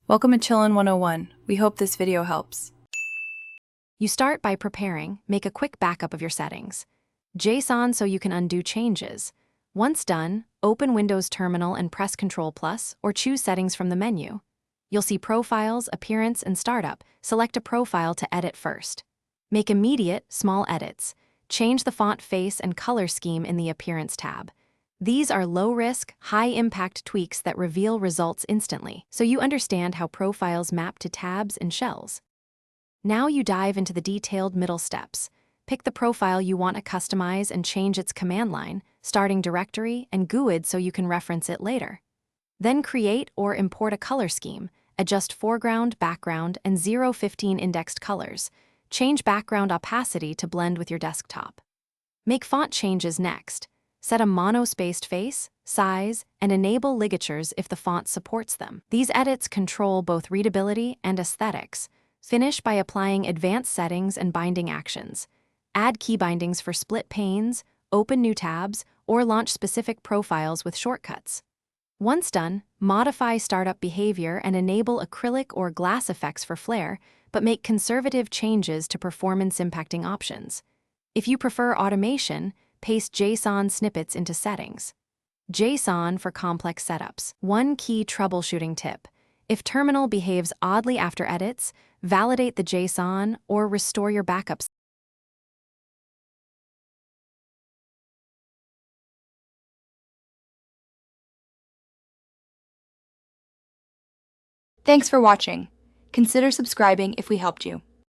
Welcome to Chillin' 101. We hope this video helps. You start by preparing, make a quick backup of your settings. JSON so you can undo changes. Once done, open Windows Terminal and press Ctrl+ or choose Settings from the menu. You'll see Profiles, Appearance, and Startup. Select a profile to edit first. Make immediate, small edits. Change the font face and color scheme in the Appearance tab. These are low-risk, high-impact tweaks that reveal results instantly, so you understand how profiles map to tabs and shells. Now you dive into the detailed middle steps. Pick the profile you want to customize and change its command line, starting directory, and GUID so you can reference it later. Then create or import a color scheme. Adjust foreground, background, and 0:15 indexed colors. Change background opacity to blend with your desktop. Make font changes next. Set a mono-spaced face, size, and enable ligatures if the font supports them. These edits control both readability and aesthetics. Finish by applying advanced settings and binding actions. Add key bindings for split panes, open new tabs, or launch specific profiles with shortcuts. Once done, modify startup behavior and enable acrylic or glass effects for flair, but make conservative changes to performance-impacting options. If you prefer automation, paste JSON snippets into settings. JSON for complex setups. One key troubleshooting tip. If Terminal behaves oddly after edits, validate the JSON or restore your backups. Thanks for watching. Consider subscribing if we helped you.